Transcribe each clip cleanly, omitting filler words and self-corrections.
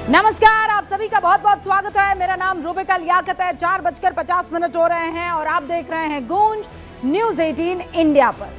नमस्कार, आप सभी का बहुत बहुत स्वागत है। मेरा नाम रूबिका लियाकत है। 4:50 हो रहे हैं और आप देख रहे हैं गूंज न्यूज 18 इंडिया पर।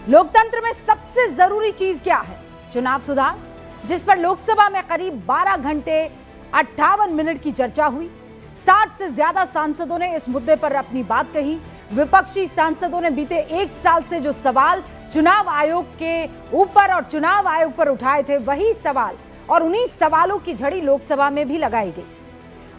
लोकतंत्र में सबसे जरूरी चीज क्या है? चुनाव सुधार, जिस पर लोकसभा में करीब 12 घंटे 58 मिनट की चर्चा हुई। 60 से ज्यादा सांसदों ने इस मुद्दे पर अपनी बात कही। विपक्षी सांसदों ने बीते एक साल से जो सवाल चुनाव आयोग के ऊपर और चुनाव आयोग पर उठाए थे, वही सवाल और उन्हीं सवालों की झड़ी लोकसभा में भी लगाई गई।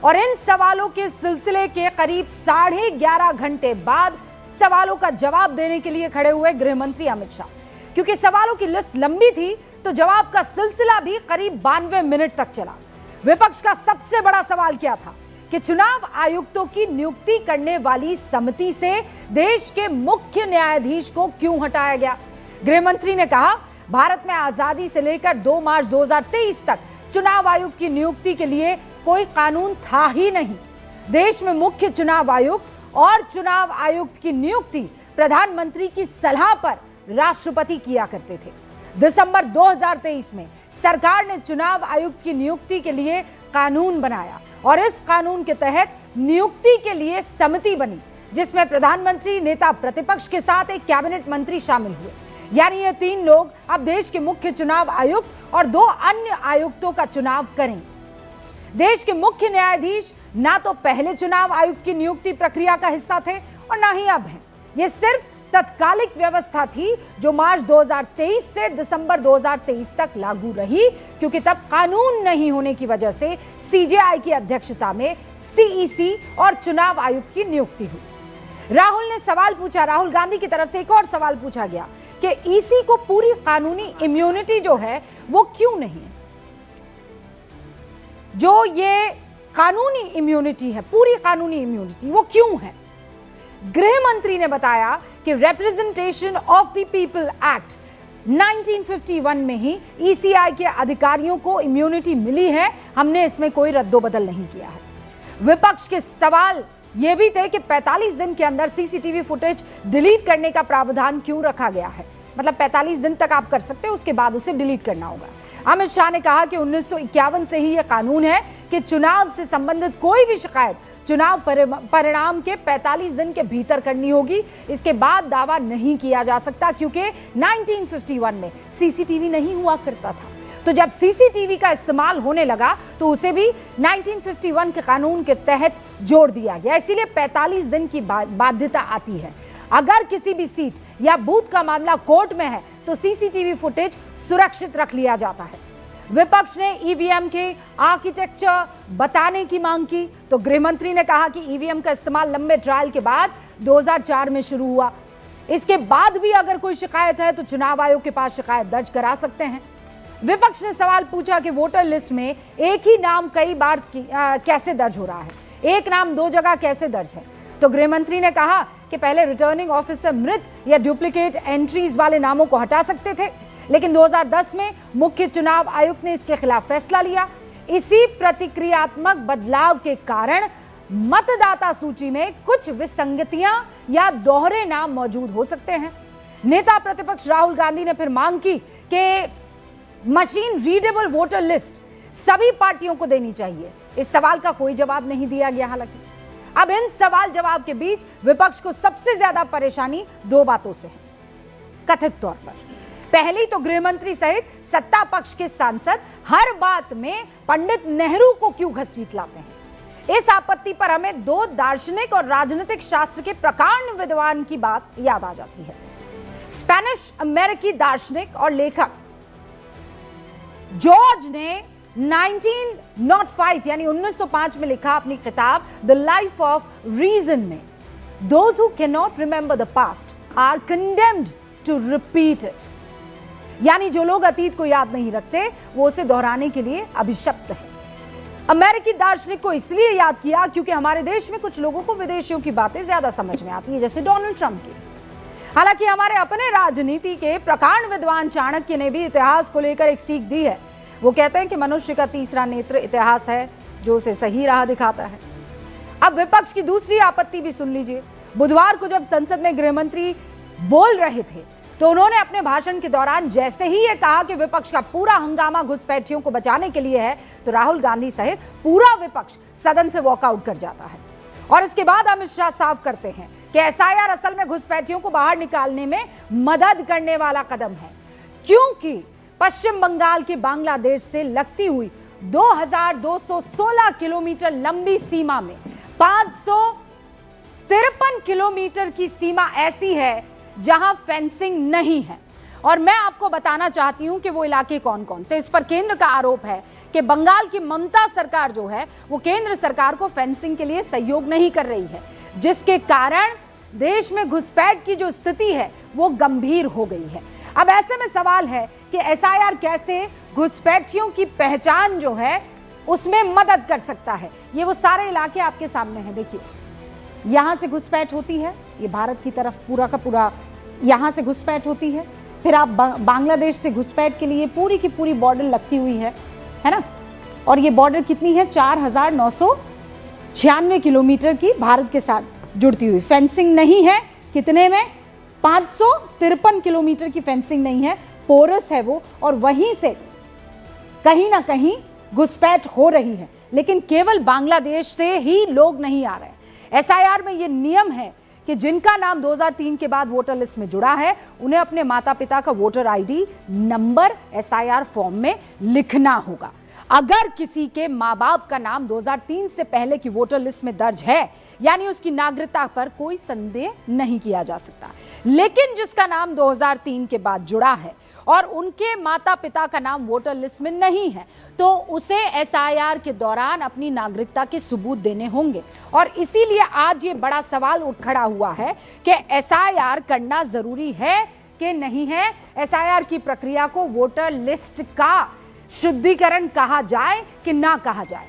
और इन सवालों के सिलसिले के करीब 11.5 घंटे बाद सवालों का जवाब देने के लिए खड़े हुए गृह मंत्री अमित शाह। क्योंकि सवालों की लिस्ट लंबी थी तो जवाब का सिलसिला भी करीब 92 मिनट तक चला। विपक्ष का सबसे बड़ा सवाल क्या था कि चुनाव आयुक्तों की नियुक्ति करने वाली समिति से देश के मुख्य न्यायाधीश को क्यों हटाया गया। गृह मंत्री ने कहा, भारत में आजादी से लेकर 2 मार्च 2023 तक चुनाव आयुक्त की नियुक्ति के लिए कोई कानून था ही नहीं। देश में मुख्य चुनाव आयुक्त और चुनाव आयुक्त की नियुक्ति प्रधानमंत्री की सलाह पर राष्ट्रपति किया करते थे। दिसंबर 2023 में सरकार ने चुनाव आयुक्त की नियुक्ति के लिए कानून बनाया और इस कानून के तहत नियुक्ति के लिए समिति बनी, जिसमें प्रधानमंत्री, नेता प्रतिपक्ष के साथ एक कैबिनेट मंत्री शामिल हुए। यानी ये 3 लोग अब देश के मुख्य चुनाव आयुक्त और 2 अन्य आयुक्तों का चुनाव करेंगे। देश के मुख्य न्यायाधीश ना तो पहले चुनाव आयुक्त की नियुक्ति प्रक्रिया का हिस्सा थे और ना ही अब हैं। ये सिर्फ तत्कालिक व्यवस्था थी जो मार्च 2023 से दिसंबर 2023 तक लागू रही, क्योंकि तब कानून नहीं होने की वजह से सीजेआई की अध्यक्षता में सीईसी और चुनाव आयुक्त की नियुक्ति हुई। राहुल ने सवाल पूछा, राहुल गांधी की तरफ से एक और सवाल पूछा गया कि ईसी को पूरी कानूनी इम्यूनिटी जो है वो क्यों नहीं है। जो ये कानूनी इम्यूनिटी है, पूरी कानूनी इम्यूनिटी, वो क्यों है? गृह मंत्री ने बताया कि representation of the people act 1951 में ही ईसीआई के अधिकारियों को इम्यूनिटी मिली है, हमने इसमें कोई रद्दोबदल नहीं किया है। विपक्ष के सवाल ये भी थे कि 45 दिन के अंदर सीसीटीवी फुटेज डिलीट करने का प्रावधान क्यों रखा गया है। मतलब 45 दिन तक आप कर सकते हो, उसके बाद उसे डिलीट करना होगा। अमित शाह ने कहा कि 1951 से ही यह कानून है कि चुनाव से संबंधित कोई भी शिकायत चुनाव परिणाम के 45 दिन के भीतर करनी होगी। इसके बाद दावा नहीं किया जा सकता, क्योंकि 1951 में सीसीटीवी नहीं हुआ करता था। तो जब सीसीटीवी का इस्तेमाल होने लगा तो उसे भी 1951 के कानून के तहत जोड़ दिया गया। इसीलिए 45 दिन की बाध्यता आती है। अगर किसी भी सीट या बूथ का मामला कोर्ट में है तो सीसीटीवी फुटेज सुरक्षित रख लिया जाता है। विपक्ष ने ईवीएम के आर्किटेक्चर बताने की मांग की तो गृह मंत्री ने कहा कि ईवीएम का इस्तेमाल लंबे ट्रायल के बाद 2004 में शुरू हुआ। इसके बाद भी अगर कोई शिकायत है तो चुनाव आयोग के पास शिकायत दर्ज करा सकते हैं। विपक्ष ने सवाल पूछा कि वोटर लिस्ट में एक ही नाम कई बार कैसे दर्ज हो रहा है, एक नाम 2 जगह कैसे दर्ज है। तो गृह मंत्री ने कहा कि पहले रिटर्निंग ऑफिसर मृत या डुप्लीकेट एंट्रीज वाले नामों को हटा सकते थे, लेकिन 2010 में मुख्य चुनाव आयुक्त ने इसके खिलाफ फैसला लिया। इसी प्रतिक्रियात्मक बदलाव के कारण मतदाता सूची में कुछ विसंगतियां या दोहरे नाम मौजूद हो सकते हैं। नेता प्रतिपक्ष राहुल गांधी ने फिर मांग की कि मशीन रीडेबल वोटर लिस्ट सभी पार्टियों को देनी चाहिए। इस सवाल का कोई जवाब नहीं दिया गया। हालांकि अब इन सवाल जवाब के बीच विपक्ष को सबसे ज्यादा परेशानी 2 बातों से है। कथित तौर पर पहली तो गृह मंत्री सहित सत्ता पक्ष के सांसद हर बात में पंडित नेहरू को क्यों घसीट लाते हैं। इस आपत्ति पर हमें 2 दार्शनिक और राजनीतिक शास्त्र के प्रकांड विद्वान की बात याद आ जाती है। स्पेनिश अमेरिकी दार्शनिक और लेखक जॉर्ज ने 1905 यानी 1905 में लिखा अपनी किताब द लाइफ ऑफ रीजन में, those who cannot remember the past are condemned to repeat it. यानी जो लोग अतीत को याद नहीं रखते वो उसे दोहराने के लिए अभिशप्त है। अमेरिकी दार्शनिक को इसलिए याद किया क्योंकि हमारे देश में कुछ लोगों को विदेशियों की बातें ज्यादा समझ में आती है, जैसे डोनाल्ड ट्रंप की। हालांकि हमारे अपने राजनीति के प्रकांड विद्वान चाणक्य ने भी इतिहास को लेकर एक सीख दी है। वो कहते हैं कि मनुष्य का तीसरा नेत्र इतिहास है जो उसे सही राह दिखाता है। अब विपक्ष की दूसरी आपत्ति भी सुन लीजिए। बुधवार को जब संसद में गृह मंत्री बोल रहे थे तो उन्होंने अपने भाषण के दौरान जैसे ही ये कहा कि विपक्ष का पूरा हंगामा घुसपैठियों को बचाने के लिए है, तो राहुल गांधी सहित पूरा विपक्ष सदन से वॉकआउट कर जाता है। और इसके बाद अमित शाह साफ करते हैं कि एसआईआर असल में घुसपैठियों को बाहर निकालने में मदद करने वाला कदम है, क्योंकि पश्चिम बंगाल की बांग्लादेश से लगती हुई 2216 किलोमीटर लंबी सीमा में 553 किलोमीटर की सीमा ऐसी है जहां फेंसिंग नहीं है। और मैं आपको बताना चाहती हूं कि वो इलाके कौन कौन से। इस पर केंद्र का आरोप है कि बंगाल की ममता सरकार जो है वो केंद्र सरकार को फेंसिंग के लिए सहयोग नहीं कर रही है, जिसके कारण देश में घुसपैठ की जो स्थिति है वो गंभीर हो गई है। अब ऐसे में सवाल है कि एसआईआर कैसे घुसपैठियों की पहचान जो है उसमें मदद कर सकता है। ये वो सारे इलाके आपके सामने हैं। देखिए, यहां से घुसपैठ होती है, ये भारत की तरफ पूरा का पूरा यहां से घुसपैठ होती है। फिर आप बांग्लादेश से घुसपैठ के लिए पूरी की पूरी बॉर्डर लगती हुई है ना। और ये बॉर्डर कितनी है? 4996 किलोमीटर की भारत के साथ जुड़ती हुई। फेंसिंग नहीं है, कितने में? 553 किलोमीटर की फेंसिंग नहीं है, पोरस है वो, और वहीं से कहीं ना कहीं घुसपैठ हो रही है। लेकिन केवल बांग्लादेश से ही लोग नहीं आ रहे। एसआईआर में ये नियम है कि जिनका नाम 2003 के बाद वोटर लिस्ट में जुड़ा है उन्हें अपने माता पिता का voter ID number SIR form में लिखना होगा। अगर किसी के माँ बाप का नाम 2003 से पहले की वोटर लिस्ट में दर्ज है, यानी उसकी नागरिकता पर कोई संदेह नहीं किया जा सकता। लेकिन जिसका नाम 2003 के बाद जुड़ा है और उनके माता पिता का नाम वोटर लिस्ट में नहीं है, तो उसे एसआईआर के दौरान अपनी नागरिकता के सबूत देने होंगे। और इसीलिए आज ये बड़ा सवाल उठ खड़ा हुआ है कि एसआईआर करना जरूरी है कि नहीं है। एसआईआर की प्रक्रिया को वोटर लिस्ट का शुद्धिकरण कहा जाए कि ना कहा जाए।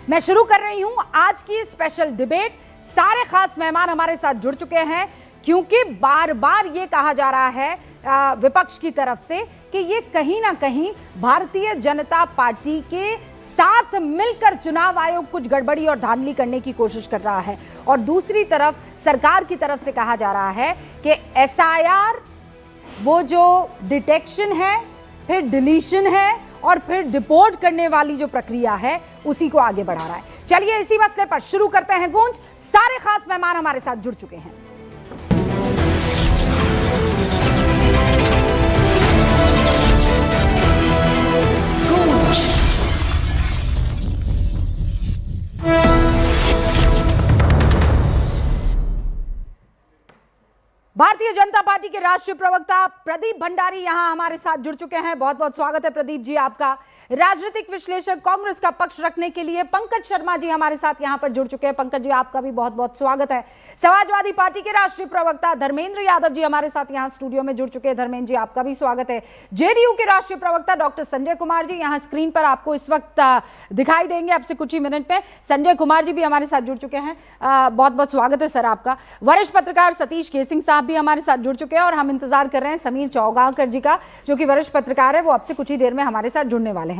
मैं शुरू कर रही हूं आज की स्पेशल डिबेट। सारे खास मेहमान हमारे साथ जुड़ चुके हैं, क्योंकि बार बार ये कहा जा रहा है विपक्ष की तरफ से कि ये कहीं ना कहीं भारतीय जनता पार्टी के साथ मिलकर चुनाव आयोग कुछ गड़बड़ी और धांधली करने की कोशिश कर रहा है। और दूसरी तरफ सरकार की तरफ से कहा जा रहा है कि एसआईआर वो जो डिटेक्शन है, फिर डिलीशन है और फिर डिपोर्ट करने वाली जो प्रक्रिया है उसी को आगे बढ़ा रहा है। चलिए इसी मसले पर शुरू करते हैं गूंज। सारे खास मेहमान हमारे साथ जुड़ चुके हैं। भारतीय जनता पार्टी के राष्ट्रीय प्रवक्ता प्रदीप भंडारी यहां हमारे साथ जुड़ चुके हैं। बहुत बहुत स्वागत है प्रदीप जी आपका। राजनीतिक विश्लेषक, कांग्रेस का पक्ष रखने के लिए पंकज शर्मा जी हमारे साथ यहां पर जुड़ चुके हैं। पंकज जी आपका भी बहुत बहुत स्वागत है। समाजवादी पार्टी के राष्ट्रीय प्रवक्ता धर्मेंद्र यादव जी हमारे साथ यहां स्टूडियो में जुड़ चुके हैं। धर्मेंद्र जी आपका भी स्वागत है। जेडीयू के राष्ट्रीय प्रवक्ता डॉक्टर संजय कुमार जी यहां स्क्रीन पर आपको इस वक्त दिखाई देंगे आपसे कुछ ही मिनट में। संजय कुमार जी भी हमारे साथ जुड़ चुके हैं। बहुत बहुत स्वागत है सर आपका। वरिष्ठ पत्रकार सतीश केसिंग साहब भी हमारे साथ जुड़ चुके हैं और हम इंतजार कर रहे हैं समीर चौगांवकर जी का, जो कि वरिष्ठ पत्रकार है, वो आपसे कुछ ही देर में हमारे साथ जुड़ने वाले हैं।